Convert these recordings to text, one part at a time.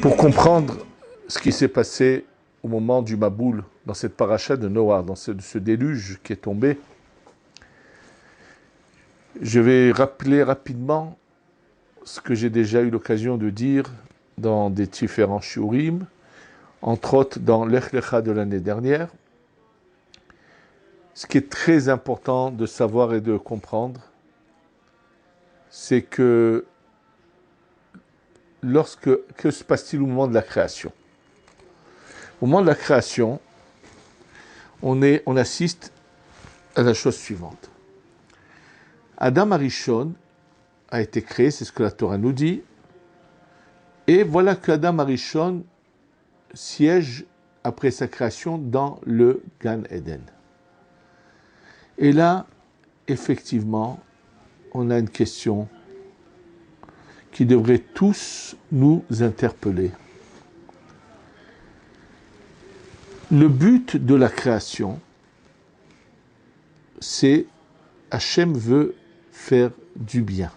Pour comprendre ce qui s'est passé au moment du Maboul, dans cette paracha de Noah, dans ce déluge qui est tombé, je vais rappeler rapidement ce que j'ai déjà eu l'occasion de dire dans des différents shiurim, entre autres dans l'Ech Lecha de l'année dernière. Ce qui est très important de savoir et de comprendre, c'est que que se passe-t-il au moment de la création? Au moment de la création, on assiste à la chose suivante. Adam Arishon a été créé, c'est ce que la Torah nous dit, et voilà que Adam Arishon siège après sa création dans le Gan Eden. Et là, effectivement, on a une question qui devrait tous nous interpeller. Le but de la création, c'est Hachem veut faire du bien.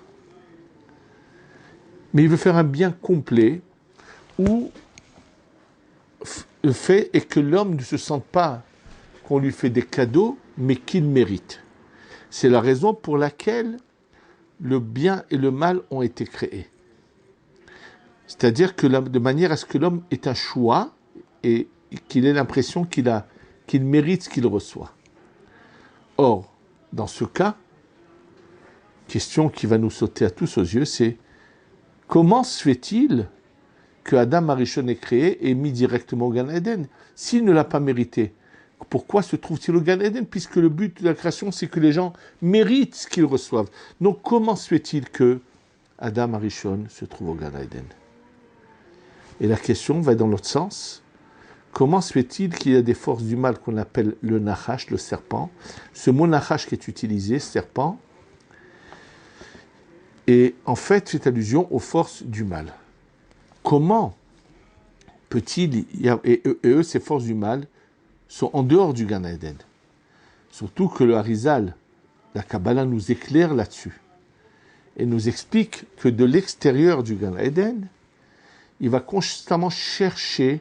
Mais il veut faire un bien complet où le fait est que l'homme ne se sente pas qu'on lui fait des cadeaux, mais qu'il mérite. C'est la raison pour laquelle le bien et le mal ont été créés. C'est-à-dire que de manière à ce que l'homme ait un choix et qu'il ait l'impression qu'il mérite ce qu'il reçoit. Or, dans ce cas, question qui va nous sauter à tous aux yeux, c'est comment se fait-il que Adam Arishon est créé et mis directement au Gan Eden s'il ne l'a pas mérité? Pourquoi se trouve-t-il au Gan Eden? Puisque le but de la création, c'est que les gens méritent ce qu'ils reçoivent. Donc, comment se fait-il que Adam Arishon se trouve au Gan Eden? Et la question va dans l'autre sens. Comment se fait-il qu'il y a des forces du mal qu'on appelle le Nachash, le serpent? Ce mot Nachash qui est utilisé, serpent, et en fait fait allusion aux forces du mal. Comment peut-il et eux, ces forces du mal, sont en dehors du Gan Eden? Surtout que le Harizal, la Kabbalah nous éclaire là-dessus et nous explique que de l'extérieur du Gan Eden, il va constamment chercher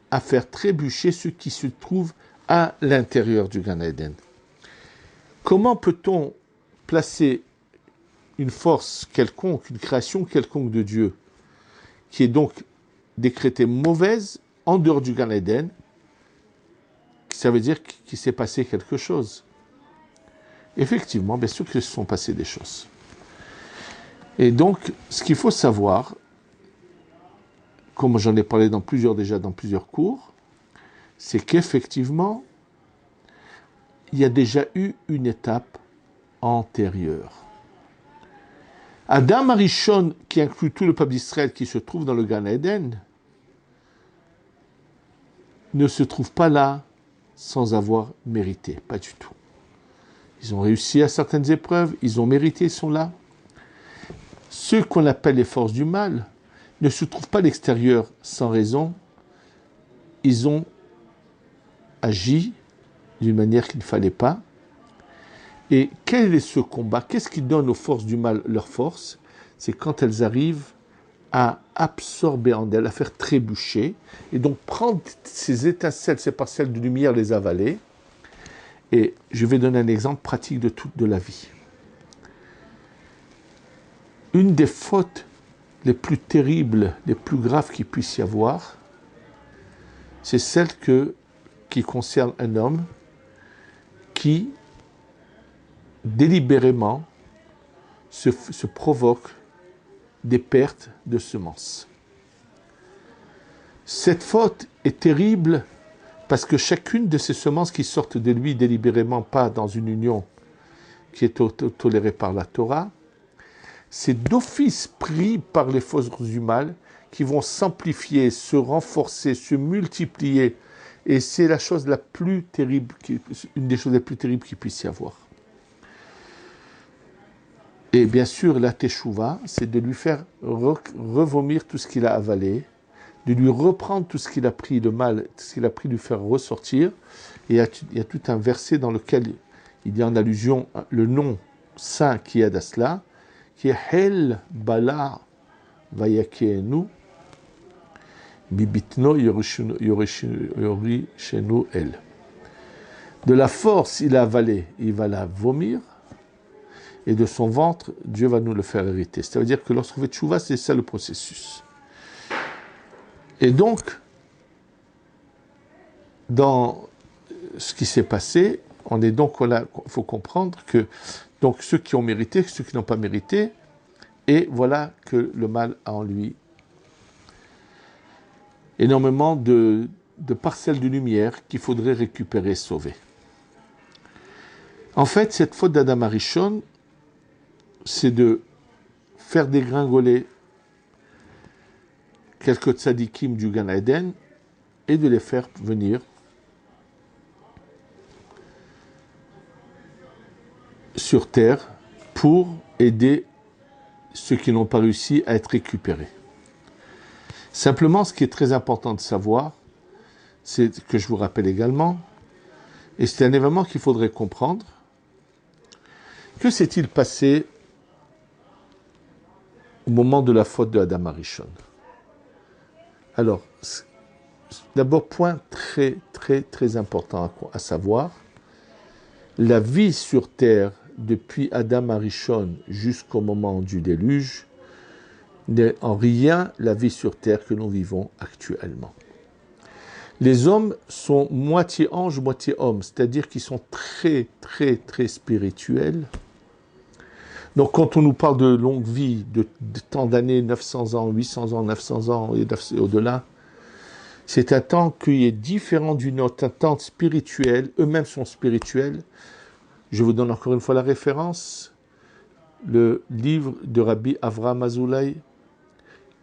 à faire trébucher ceux qui se trouvent à l'intérieur du Gan Eden. Comment peut-on placer une force quelconque, une création quelconque de Dieu, qui est donc décrétée mauvaise en dehors du Gan Eden? Ça veut dire qu'il s'est passé quelque chose. Effectivement, bien sûr qu'il se sont passées des choses. Et donc, ce qu'il faut savoir, comme j'en ai parlé dans plusieurs cours, c'est qu'effectivement, il y a déjà eu une étape antérieure. Adam Arishon, qui inclut tout le peuple d'Israël qui se trouve dans le Gan Eden, ne se trouve pas là sans avoir mérité, pas du tout. Ils ont réussi à certaines épreuves, ils ont mérité, ils sont là. Ceux qu'on appelle les forces du mal ne se trouvent pas à l'extérieur sans raison. Ils ont agi d'une manière qu'il ne fallait pas. Et quel est ce combat? Qu'est-ce qui donne aux forces du mal leur force? C'est quand elles arrivent à absorber en elles, à faire trébucher, et donc prendre ces étincelles, ces parcelles de lumière, les avaler. Et je vais donner un exemple pratique de la vie. Une des fautes les plus terribles, les plus graves qu'il puisse y avoir, c'est celle qui concerne un homme qui délibérément se provoque des pertes de semences. Cette faute est terrible parce que chacune de ces semences qui sortent de lui délibérément, pas dans une union qui est tolérée par la Torah, c'est d'office pris par les forces du mal qui vont s'amplifier, se renforcer, se multiplier. Et c'est la chose la plus terrible, une des choses les plus terribles qu'il puisse y avoir. Et bien sûr, la teshuva, c'est de lui faire revomir tout ce qu'il a avalé, de lui reprendre tout ce qu'il a pris de mal, tout ce qu'il a pris, de lui faire ressortir. Et il y a tout un verset dans lequel il y a en allusion le nom saint qui aide à cela, qui est Hel Bala Vayakeenu, Bibitno yorishenu el. De la force, il a avalé, il va la vomir, et de son ventre, Dieu va nous le faire hériter. C'est-à-dire que lorsqu'on fait tchouva, c'est ça le processus. Et donc, dans ce qui s'est passé, il faut comprendre que donc ceux qui ont mérité, ceux qui n'ont pas mérité, et voilà que le mal a en lui énormément de parcelles de lumière qu'il faudrait récupérer, sauver. En fait, cette faute d'Adam Arishon, c'est de faire dégringoler quelques tzadikim du Gan Eden et de les faire venir sur terre pour aider ceux qui n'ont pas réussi à être récupérés. Simplement, ce qui est très important de savoir, c'est que je vous rappelle également, et c'est un événement qu'il faudrait comprendre, que s'est-il passé au moment de la faute de Adam Arishon? Alors, d'abord, point très, très, très important à savoir, la vie sur terre depuis Adam Arishon jusqu'au moment du déluge n'est en rien la vie sur terre que nous vivons actuellement. Les hommes sont moitié anges, moitié hommes, c'est-à-dire qu'ils sont très, très, très spirituels. Donc quand on nous parle de longue vie, de tant d'années, 900 ans, 800 ans, 900 ans et au-delà, c'est un temps qui est différent du nôtre, un temps spirituel, eux-mêmes sont spirituels. Je vous donne encore une fois la référence, le livre de Rabbi Avraham Azoulay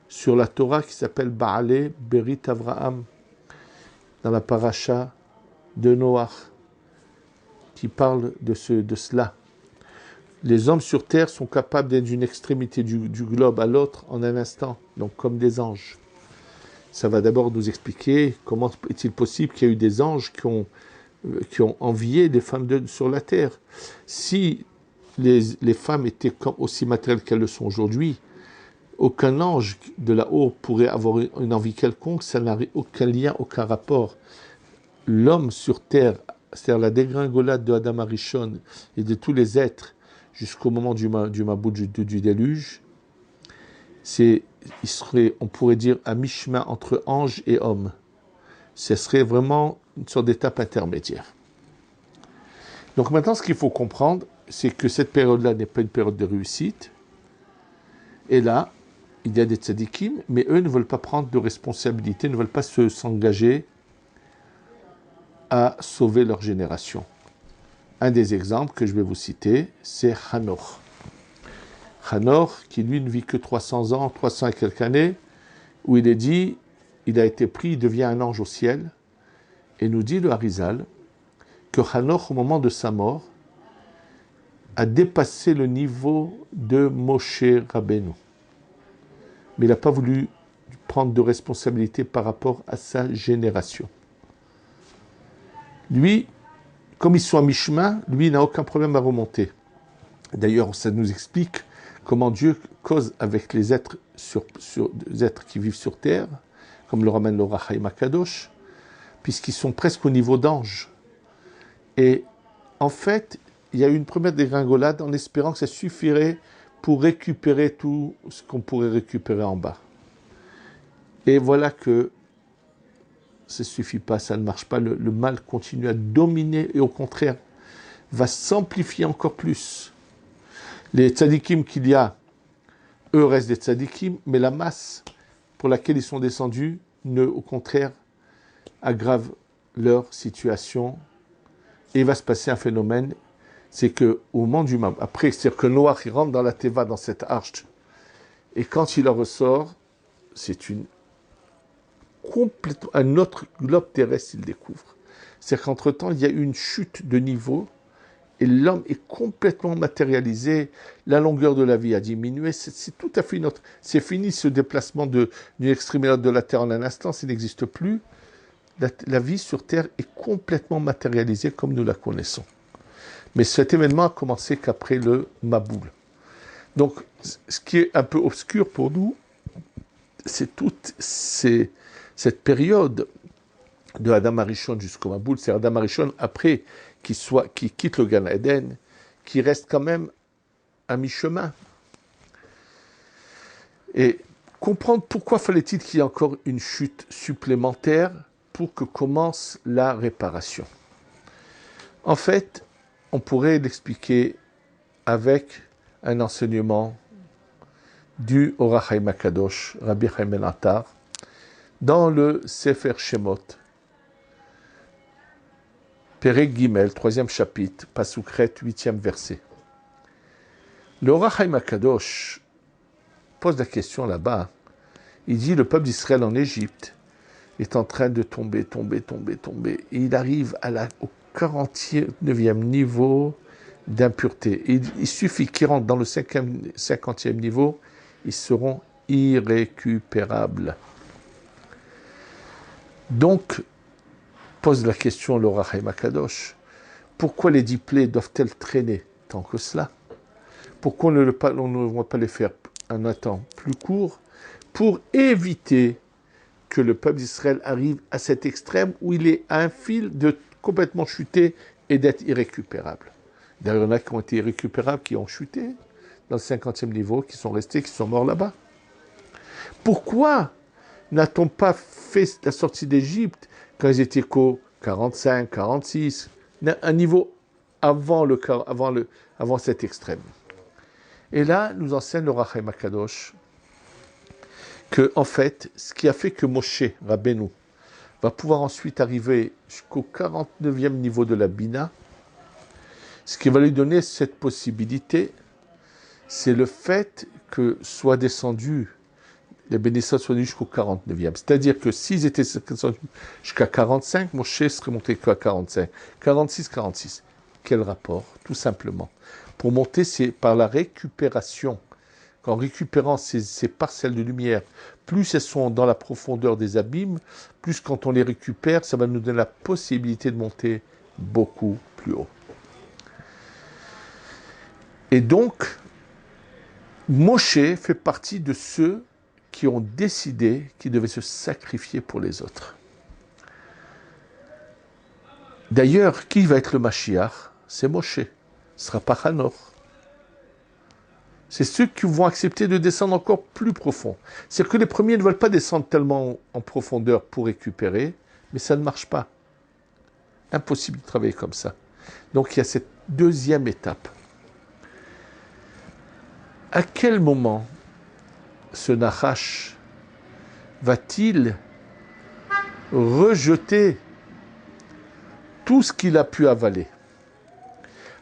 sur la Torah qui s'appelle Baalé Berit Avraham, dans la paracha de Noach, qui parle de cela. Les hommes sur terre sont capables d'être d'une extrémité du globe à l'autre en un instant, donc comme des anges. Ça va d'abord nous expliquer comment est-il possible qu'il y ait eu des anges qui ont envié des femmes sur la terre. Si les femmes étaient aussi matérielles qu'elles le sont aujourd'hui, aucun ange de là-haut pourrait avoir une envie quelconque, ça n'a aucun lien, aucun rapport. L'homme sur terre, c'est-à-dire la dégringolade de Adam Arishon et de tous les êtres jusqu'au moment du Maboul du déluge, on pourrait dire, à mi-chemin entre ange et homme. Ce serait vraiment une sorte d'étape intermédiaire. Donc maintenant, ce qu'il faut comprendre, c'est que cette période-là n'est pas une période de réussite. Et là, il y a des tzadikim, mais eux ne veulent pas prendre de responsabilité, ne veulent pas s'engager à sauver leur génération. Un des exemples que je vais vous citer, c'est Hanoch. Hanoch, qui lui ne vit que 300 ans, 300 et quelques années, où il est dit, il a été pris, il devient un ange au ciel, et nous dit le Harizal, que Hanoch, au moment de sa mort, a dépassé le niveau de Moshe Rabbeinu. Mais il n'a pas voulu prendre de responsabilité par rapport à sa génération. Lui, comme ils sont à mi-chemin, lui, il n'a aucun problème à remonter. D'ailleurs, ça nous explique comment Dieu cause avec les êtres, les êtres qui vivent sur terre, comme le ramène le Rachaim Akadosh, puisqu'ils sont presque au niveau d'ange. Et en fait, il y a eu une première dégringolade en espérant que ça suffirait pour récupérer tout ce qu'on pourrait récupérer en bas. Et voilà que ça ne suffit pas, ça ne marche pas. Le mal continue à dominer et au contraire va s'amplifier encore plus. Les tzadikim qu'il y a, eux restent des tzadikim, mais la masse pour laquelle ils sont descendus, au contraire, aggrave leur situation. Et il va se passer un phénomène, c'est qu'au moment du Mab, après, c'est-à-dire que Noach, il rentre dans la Teva, dans cette arche, et quand il en ressort, c'est un autre globe terrestre qu'il découvre. C'est-à-dire qu'entre-temps, il y a eu une chute de niveau, et l'homme est complètement matérialisé, la longueur de la vie a diminué, c'est tout à fait une autre. C'est fini ce déplacement d'une extrémité de la Terre en un instant, ça n'existe plus. La vie sur Terre est complètement matérialisée comme nous la connaissons. Mais cet événement a commencé qu'après le Maboul. Donc, ce qui est un peu obscur pour nous, cette période de Adam Arishon jusqu'au Maboul, c'est Adam Arishon après qui quitte le Gan Eden, qui reste quand même à mi-chemin. Et comprendre pourquoi fallait-il qu'il y ait encore une chute supplémentaire pour que commence la réparation. En fait, on pourrait l'expliquer avec un enseignement du Or HaChaim HaKadosh, Rabbi Chaim Ben Attar, dans le Sefer Shemot, Perek Gimel, 3e chapitre, Pasukret, 8e verset. Le Or HaChaim HaKadosh pose la question là-bas. Il dit, le peuple d'Israël en Égypte est en train de tomber. Et il arrive au 49e niveau d'impureté. Il suffit qu'ils rentrent dans le 50e niveau, ils seront irrécupérables. Donc, pose la question l'Or HaChaim HaKadosh, pourquoi les 10 plaies doivent-elles traîner tant que cela? Pourquoi on ne va pas les faire un temps plus court pour éviter que le peuple d'Israël arrive à cet extrême où il est à un fil de complètement chuter et d'être irrécupérable. D'ailleurs, il y en a qui ont été irrécupérables, qui ont chuté dans le 50e niveau, qui sont restés, qui sont morts là-bas. Pourquoi n'a-t-on pas fait la sortie d'Égypte quand ils étaient qu'au 45, 46, un niveau avant cet extrême? Et là, nous enseigne le Or HaChaim HaKadosh que, en fait, ce qui a fait que Moshe Rabbeinu va pouvoir ensuite arriver jusqu'au 49e niveau de la Bina, ce qui va lui donner cette possibilité, c'est le fait que soit descendu, les bénédictions soient venus jusqu'au 49e. C'est-à-dire que s'ils étaient descendus jusqu'à 45, Moshe serait monté qu'à 45. 46, 46. Quel rapport? Tout simplement. Pour monter, c'est par la récupération. En récupérant ces parcelles de lumière, plus elles sont dans la profondeur des abîmes, plus quand on les récupère, ça va nous donner la possibilité de monter beaucoup plus haut. Et donc, Moshe fait partie de ceux qui ont décidé qu'ils devaient se sacrifier pour les autres. D'ailleurs, qui va être le Mashiach? C'est Moshe. Ce ne sera pas Hanor. C'est ceux qui vont accepter de descendre encore plus profond. C'est que les premiers ne veulent pas descendre tellement en profondeur pour récupérer, mais ça ne marche pas. Impossible de travailler comme ça. Donc il y a cette deuxième étape. À quel moment ce Nachash va-t-il rejeter tout ce qu'il a pu avaler?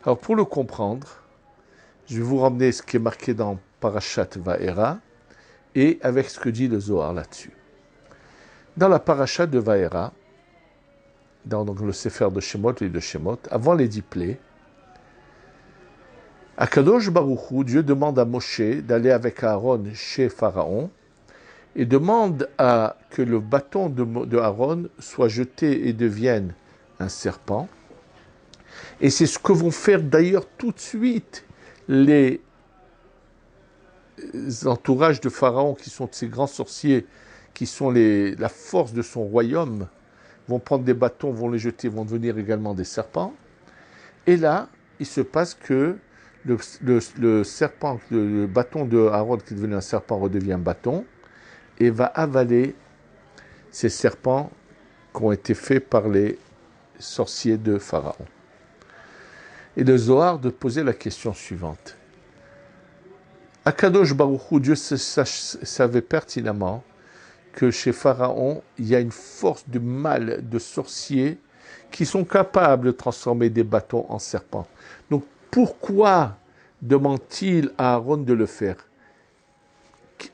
Alors pour le comprendre, je vais vous ramener ce qui est marqué dans Parashat Vaera et avec ce que dit le Zohar là-dessus. Dans la Parashat de Vaera, dans donc, le Sefer de Shemot et de Shemot, avant les 10 plaies, Akadosh Baruch Hu, Dieu demande à Moshe d'aller avec Aaron chez Pharaon et demande que le bâton de Aaron soit jeté et devienne un serpent. Et c'est ce que vont faire d'ailleurs tout de suite les entourages de Pharaon, qui sont ces grands sorciers, qui sont la force de son royaume, vont prendre des bâtons, vont les jeter, vont devenir également des serpents. Et là, il se passe que le serpent, le bâton de Aaron qui est devenu un serpent redevient un bâton et va avaler ces serpents qui ont été faits par les sorciers de Pharaon. Et le Zohar de poser la question suivante. Akadosh Baruch Hu, Dieu savait pertinemment que chez Pharaon, il y a une force de mal, de sorciers, qui sont capables de transformer des bâtons en serpents. Donc pourquoi demande-t-il à Aaron de le faire?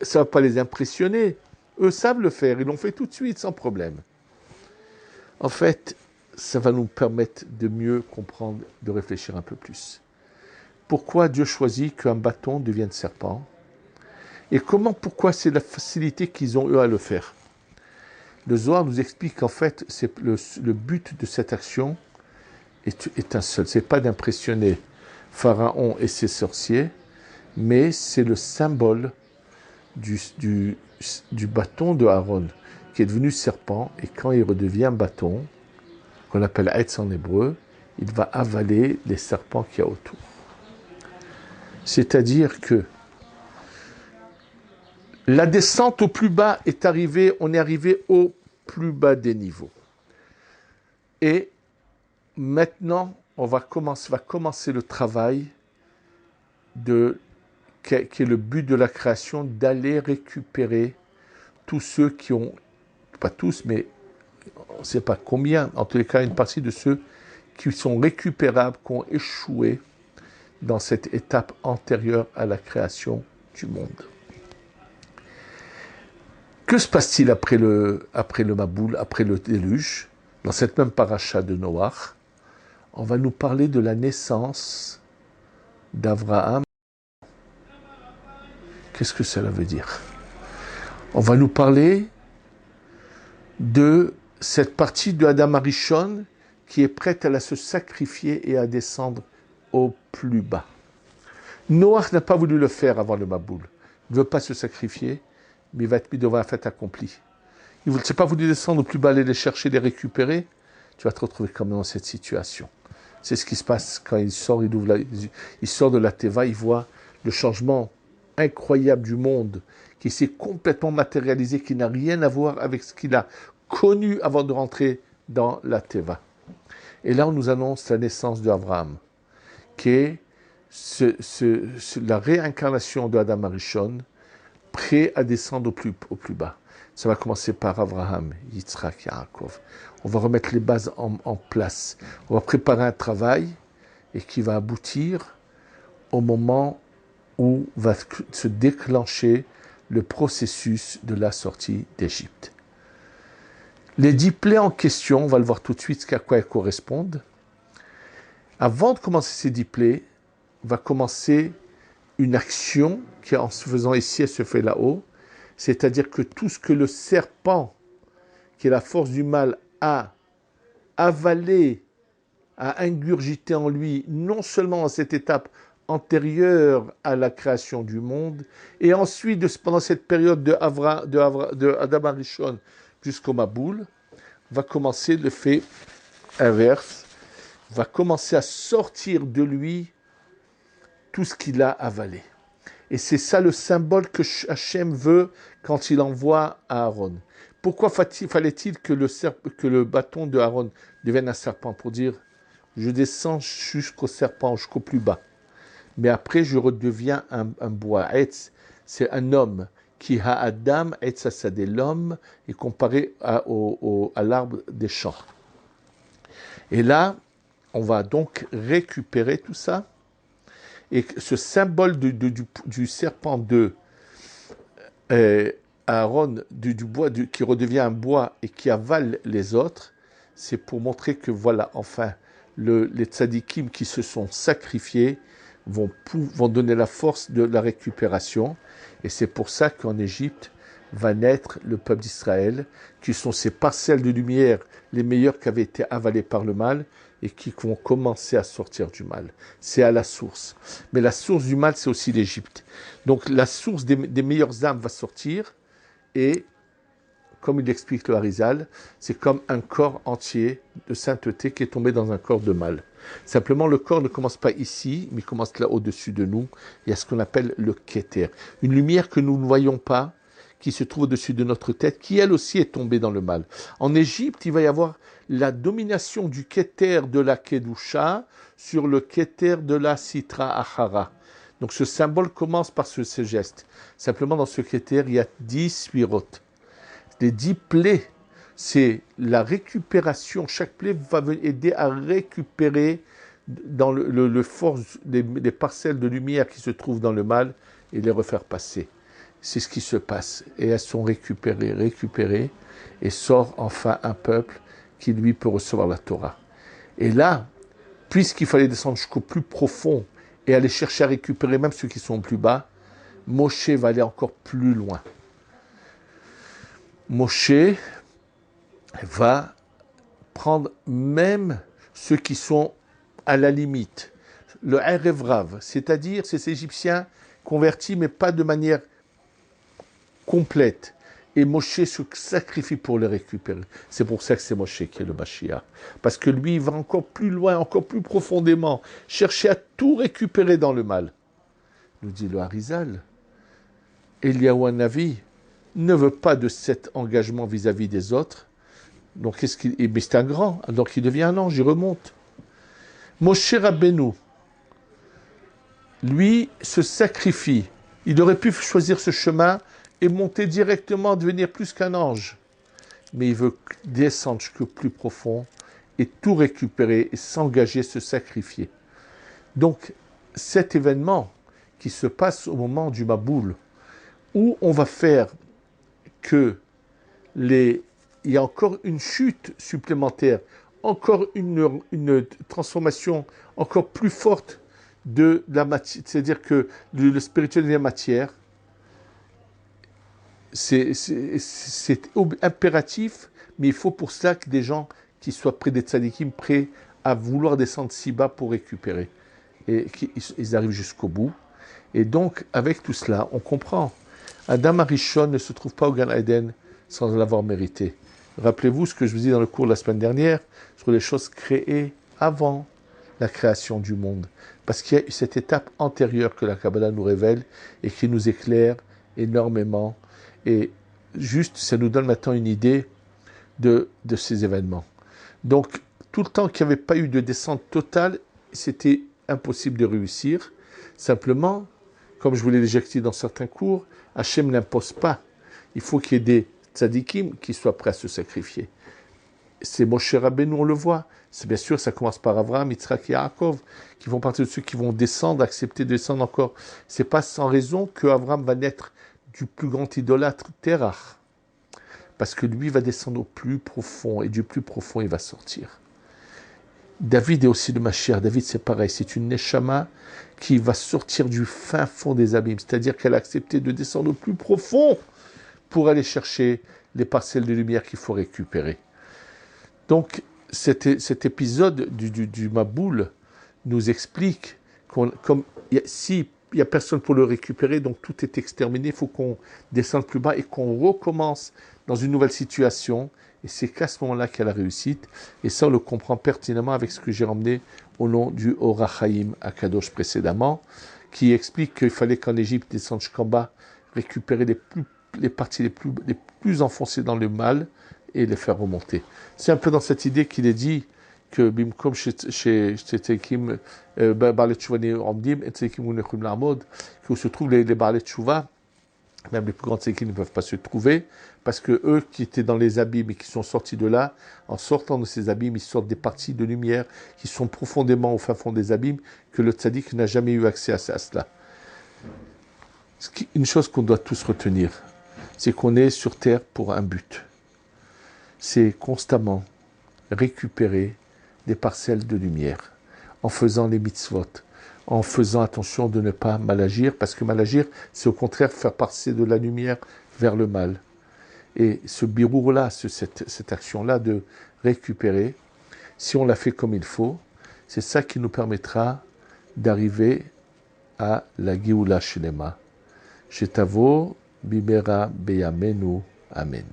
Ça ne va pas les impressionner. Eux savent le faire, ils l'ont fait tout de suite, sans problème. En fait, ça va nous permettre de mieux comprendre, de réfléchir un peu plus. Pourquoi Dieu choisit qu'un bâton devienne serpent? Et pourquoi c'est la facilité qu'ils ont eux à le faire? Le Zohar nous explique qu'en fait, le but de cette action est un seul. Ce n'est pas d'impressionner Pharaon et ses sorciers, mais c'est le symbole du du bâton de Aaron, qui est devenu serpent, et quand il redevient bâton, qu'on appelle Etz en hébreu, il va avaler les serpents qu'il y a autour. C'est-à-dire que la descente au plus bas est arrivée, on est arrivé au plus bas des niveaux. Et maintenant, on va commencer le travail qui est le but de la création, d'aller récupérer tous ceux qui ont, pas tous, mais on ne sait pas combien, en tous les cas, une partie de ceux qui sont récupérables, qui ont échoué dans cette étape antérieure à la création du monde. Que se passe-t-il après le Maboul, après le déluge? Dans cette même paracha de Noach, on va nous parler de la naissance d'Abraham. Qu'est-ce que cela veut dire? On va nous parler de cette partie de Adam Arishon qui est prête à se sacrifier et à descendre au plus bas. Noach n'a pas voulu le faire avant le Maboul. Il ne veut pas se sacrifier, mais il va être mis devant un fait accompli. Il ne s'est pas voulu descendre au plus bas, aller les chercher, les récupérer. Tu vas te retrouver comme dans cette situation. C'est ce qui se passe quand il sort, il sort de la Teva, il voit le changement incroyable du monde qui s'est complètement matérialisé, qui n'a rien à voir avec ce qu'il a connu avant de rentrer dans la Teva. Et là, on nous annonce la naissance d'Abraham, qui est la réincarnation de Adam Arishon, prêt à descendre au plus bas. Ça va commencer par Abraham, Yitzhak, Yaakov. On va remettre les bases en place. On va préparer un travail et qui va aboutir au moment où va se déclencher le processus de la sortie d'Égypte. Les 10 plaies en question, on va le voir tout de suite à quoi elles correspondent. Avant de commencer ces 10 plaies, va commencer une action qui, en se faisant ici, elle se fait là-haut. C'est-à-dire que tout ce que le serpent, qui est la force du mal, a avalé, a ingurgité en lui, non seulement dans cette étape antérieure à la création du monde, et ensuite, pendant cette période de Adam Arishon jusqu'au Maboul, va commencer le fait inverse, va commencer à sortir de lui tout ce qu'il a avalé. Et c'est ça le symbole que Hachem veut quand il envoie à Aaron. Pourquoi fallait-il que le bâton de Aaron devienne un serpent? Pour dire, je descends jusqu'au serpent, jusqu'au plus bas. Mais après, je redeviens un bois. Etz, c'est un homme qui a Adam, Etz Asadé, l'homme, est comparé à l'arbre des champs. Et là, on va donc récupérer tout ça. Et ce symbole du serpent de Aaron, du bois qui redevient un bois et qui avale les autres, c'est pour montrer que voilà, enfin, les tzadikim qui se sont sacrifiés vont donner la force de la récupération. Et c'est pour ça qu'en Égypte va naître le peuple d'Israël, qui sont ces parcelles de lumière les meilleures qui avaient été avalées par le mal, et qui vont commencer à sortir du mal. C'est à la source. Mais la source du mal, c'est aussi l'Égypte. Donc la source des meilleures âmes va sortir, et, comme il l'explique le Harizal, c'est comme un corps entier de sainteté qui est tombé dans un corps de mal. Simplement, le corps ne commence pas ici, mais commence là au-dessus de nous. Il y a ce qu'on appelle le Keter. Une lumière que nous ne voyons pas, qui se trouve au-dessus de notre tête, qui elle aussi est tombée dans le mal. En Égypte, il va y avoir la domination du Keter de la Kedusha sur le Keter de la Sitra Achara. Donc ce symbole commence par ce geste. Simplement dans ce Keter, il y a 10 sphirot. Les 10 plaies, c'est la récupération. Chaque plaie va aider à récupérer dans le force des parcelles de lumière qui se trouvent dans le mal et les refaire passer. C'est ce qui se passe. Et elles sont récupérées, et sort enfin un peuple qui, lui, peut recevoir la Torah. Et là, puisqu'il fallait descendre jusqu'au plus profond et aller chercher à récupérer même ceux qui sont plus bas, Moshe va aller encore plus loin. Moshe va prendre même ceux qui sont à la limite. Le Erev Rav, c'est-à-dire ces Égyptiens convertis, mais pas de manière complète. Et Moshe se sacrifie pour le récupérer. C'est pour ça que c'est Moshe qui est le Mashiach. Parce que lui, il va encore plus loin, encore plus profondément, chercher à tout récupérer dans le mal. Nous dit le Harizal. Eliyahu Hanavi ne veut pas de cet engagement vis-à-vis des autres. Donc, mais c'est un grand, donc il devient un ange, il remonte. Moshe Rabbeinu, lui, se sacrifie. Il aurait pu choisir ce chemin et monter directement, devenir plus qu'un ange. Mais il veut descendre jusqu'au plus profond et tout récupérer et s'engager, se sacrifier. Donc, cet événement qui se passe au moment du Maboul, où on va faire que il y a encore une chute supplémentaire, encore une transformation encore plus forte de la matière, c'est-à-dire que le spirituel devient matière. C'est impératif, mais il faut pour cela que des gens qui soient près des tzadikim, prêts à vouloir descendre si bas pour récupérer. Et qu'ils arrivent jusqu'au bout. Et donc, avec tout cela, on comprend. Adam Arishon ne se trouve pas au Gan Eden sans l'avoir mérité. Rappelez-vous ce que je vous dis dans le cours de la semaine dernière sur les choses créées avant la création du monde. Parce qu'il y a cette étape antérieure que la Kabbalah nous révèle et qui nous éclaire énormément. Et juste, ça nous donne maintenant une idée de ces événements. Donc, tout le temps qu'il n'y avait pas eu de descente totale, c'était impossible de réussir. Simplement, comme je vous l'ai déjà dit dans certains cours, Hachem n'impose pas. Il faut qu'il y ait des tzadikim qui soient prêts à se sacrifier. C'est Moshe Rabbeinu, on le voit. C'est bien sûr, ça commence par Avraham, Yitzhak et Yaakov, qui font partie de ceux qui vont descendre, accepter de descendre encore. C'est pas sans raison que Avraham va naître du plus grand idolâtre, Terach. Parce que lui va descendre au plus profond, et du plus profond, il va sortir. David est aussi le Mashiach. David, c'est pareil, c'est une Neshama qui va sortir du fin fond des abîmes. C'est-à-dire qu'elle a accepté de descendre au plus profond pour aller chercher les parcelles de lumière qu'il faut récupérer. Donc, cet épisode du Maboul nous explique s'il n'y a personne pour le récupérer, donc tout est exterminé, il faut qu'on descende plus bas et qu'on recommence dans une nouvelle situation. Et c'est qu'à ce moment-là qu'il y a la réussite. Et ça, on le comprend pertinemment avec ce que j'ai ramené au nom du Orach Chaim à Kadosh précédemment, qui explique qu'il fallait qu'en Égypte, descendre jusqu'en bas, récupérer les parties les plus enfoncées dans le mal et les faire remonter. C'est un peu dans cette idée qu'il est dit que Bimkom chez Tzadikim Baalei Tshuva Omdim et Tzadikim Unechum La'amod, où se trouvent les Baalei Tshuva, même les plus grands tzadikim ne peuvent pas se trouver, parce que eux qui étaient dans les abîmes et qui sont sortis de là, en sortant de ces abîmes, ils sortent des parties de lumière qui sont profondément au fin fond des abîmes, que le tzadik n'a jamais eu accès à cela. Une chose qu'on doit tous retenir, c'est qu'on est sur terre pour un but. C'est constamment récupérer des parcelles de lumière, en faisant les mitzvot, en faisant attention de ne pas mal agir, parce que mal agir, c'est au contraire faire passer de la lumière vers le mal. Et ce birour-là, cette action-là de récupérer, si on la fait comme il faut, c'est ça qui nous permettra d'arriver à la Géoula Shelema. Shetavo bimera beyamenu. Amen.